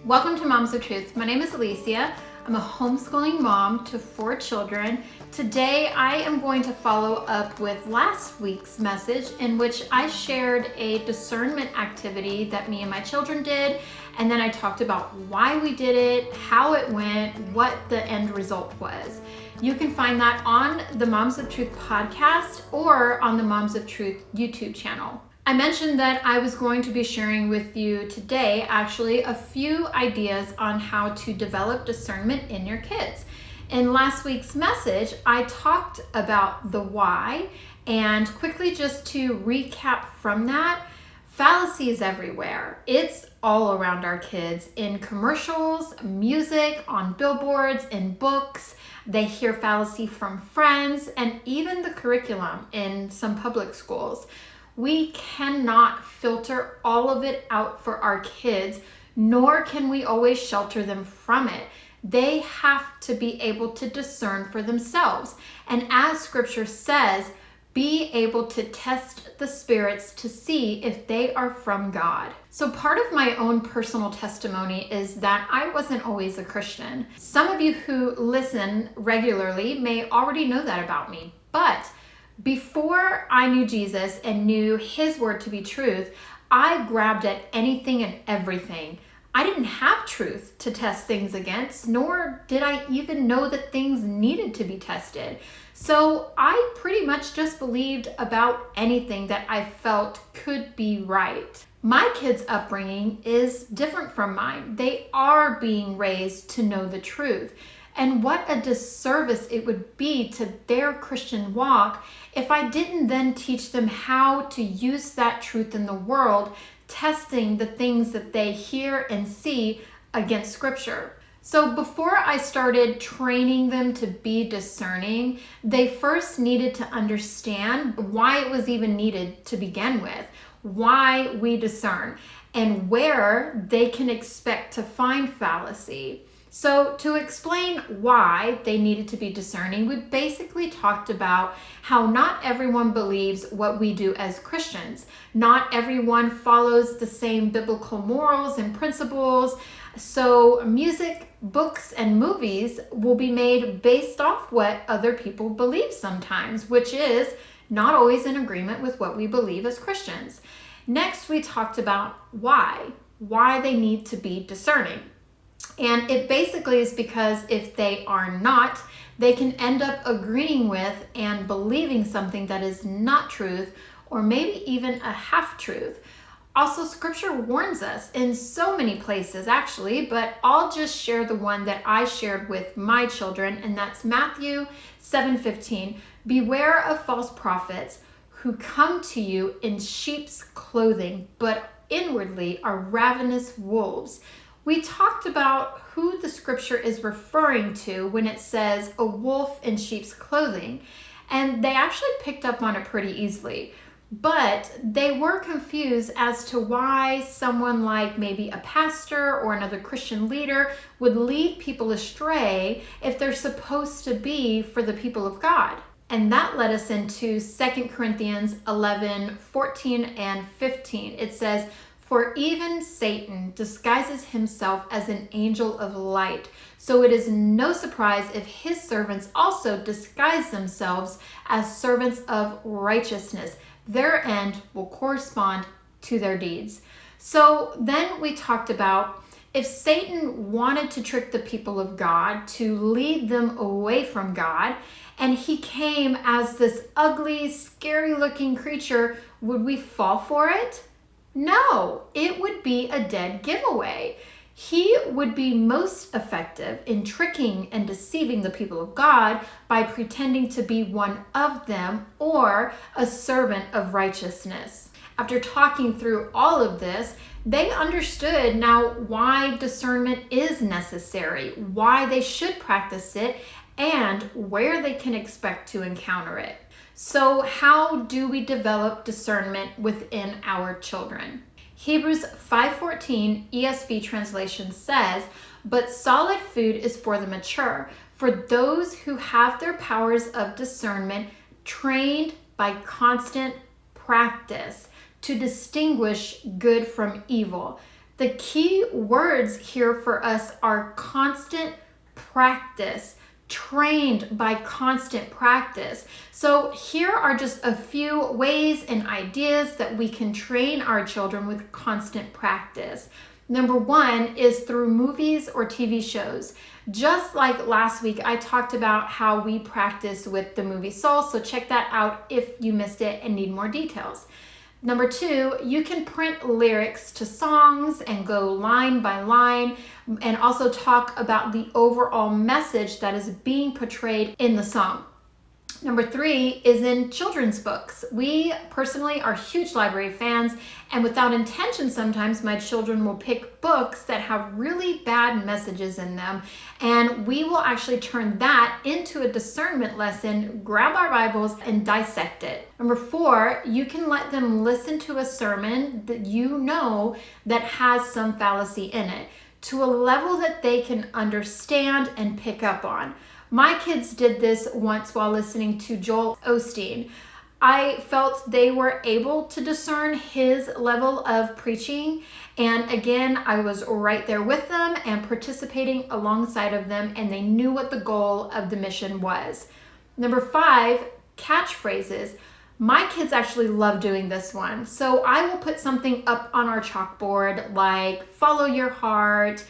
Welcome to Moms of Truth. My name is Alicia. I'm a homeschooling mom to 4 children. Today I am going to follow up with last week's message in which I shared a discernment activity that me and my children did, and then I talked about why we did it, how it went, what the end result was. You can find that on the Moms of Truth podcast or on the Moms of Truth YouTube channel. I mentioned that I was going to be sharing with you today actually a few ideas on how to develop discernment in your kids. In last week's message, I talked about the why, and quickly just to recap from that, fallacy is everywhere. It's all around our kids in commercials, music, on billboards, in books. They hear fallacy from friends and even the curriculum in some public schools. We cannot filter all of it out for our kids, nor can we always shelter them from it. They have to be able to discern for themselves. And as scripture says, be able to test the spirits to see if they are from God. So part of my own personal testimony is that I wasn't always a Christian. Some of you who listen regularly may already know that about me, but before I knew Jesus and knew his word to be truth, I grabbed at anything and everything. I didn't have truth to test things against, nor did I even know that things needed to be tested. So I pretty much just believed about anything that I felt could be right. My kids' upbringing is different from mine. They are being raised to know the truth. And what a disservice it would be to their Christian walk if I didn't then teach them how to use that truth in the world, testing the things that they hear and see against Scripture. So before I started training them to be discerning, they first needed to understand why it was even needed to begin with, why we discern, and where they can expect to find fallacy. So to explain why they needed to be discerning, we basically talked about how not everyone believes what we do as Christians. Not everyone follows the same biblical morals and principles. So music, books, and movies will be made based off what other people believe sometimes, which is not always in agreement with what we believe as Christians. Next, we talked about why they need to be discerning. And it basically is because if they are not, they can end up agreeing with and believing something that is not truth, or maybe even a half-truth. Also, scripture warns us in so many places actually, but I'll just share the one that I shared with my children, and that's Matthew 7:15. Beware of false prophets who come to you in sheep's clothing, but inwardly are ravenous wolves. We talked about who the scripture is referring to when it says a wolf in sheep's clothing, and they actually picked up on it pretty easily. But they were confused as to why someone like maybe a pastor or another Christian leader would lead people astray if they're supposed to be for the people of God. And that led us into 2 Corinthians 11:14 and 15. It says, "For even Satan disguises himself as an angel of light. So it is no surprise if his servants also disguise themselves as servants of righteousness. Their end will correspond to their deeds." So then we talked about if Satan wanted to trick the people of God to lead them away from God, and he came as this ugly, scary-looking creature, would we fall for it? No, it would be a dead giveaway. He would be most effective in tricking and deceiving the people of God by pretending to be one of them or a servant of righteousness. After talking through all of this, they understood now why discernment is necessary, why they should practice it, and where they can expect to encounter it. So how do we develop discernment within our children? Hebrews 5:14 ESV translation says, "But solid food is for the mature, for those who have their powers of discernment trained by constant practice to distinguish good from evil." The key words here for us are constant practice, trained by constant practice. So here are just a few ways and ideas that we can train our children with constant practice. Number one is through movies or TV shows. Just like last week, I talked about how we practice with the movie Soul, so check that out if you missed it and need more details. Number two, you can print lyrics to songs and go line by line and also talk about the overall message that is being portrayed in the song. Number three is in children's books. We personally are huge library fans, and without intention, sometimes my children will pick books that have really bad messages in them, and we will actually turn that into a discernment lesson, grab our Bibles, and dissect it. Number four, you can let them listen to a sermon that you know that has some fallacy in it, to a level that they can understand and pick up on. My kids did this once while listening to Joel Osteen. I felt they were able to discern his level of preaching, and again, I was right there with them and participating alongside of them, and they knew what the goal of the mission was. Number five, catchphrases. My kids actually love doing this one. So I will put something up on our chalkboard like follow your heart,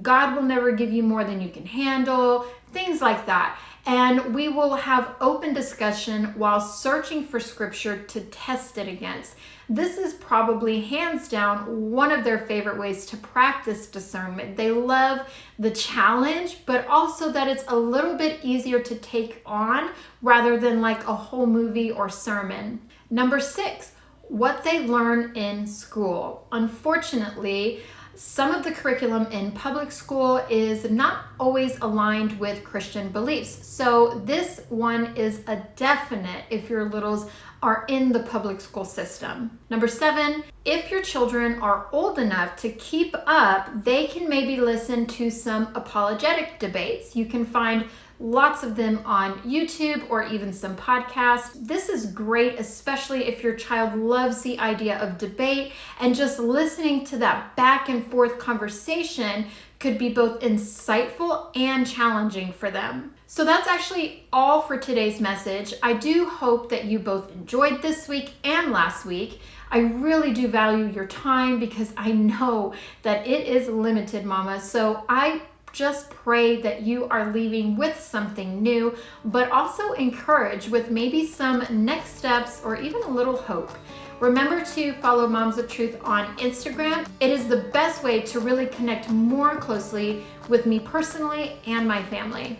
God will never give you more than you can handle, things like that. And we will have open discussion while searching for scripture to test it against. This is probably hands down one of their favorite ways to practice discernment. They love the challenge, but also that it's a little bit easier to take on rather than like a whole movie or sermon. Number six, what they learn in school. Unfortunately, some of the curriculum in public school is not always aligned with Christian beliefs. So this one is a definite if your littles are in the public school system. Number seven, if your children are old enough to keep up, they can maybe listen to some apologetic debates. You can find lots of them on YouTube or even some podcasts. This is great, especially if your child loves the idea of debate, and just listening to that back and forth conversation could be both insightful and challenging for them. So that's actually all for today's message. I do hope that you both enjoyed this week and last week. I really do value your time because I know that it is limited, Mama. So I just pray that you are leaving with something new, but also encouraged with maybe some next steps or even a little hope. Remember to follow Moms of Truth on Instagram. It is the best way to really connect more closely with me personally and my family.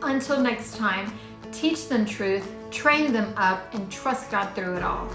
Until next time, teach them truth, train them up, and trust God through it all.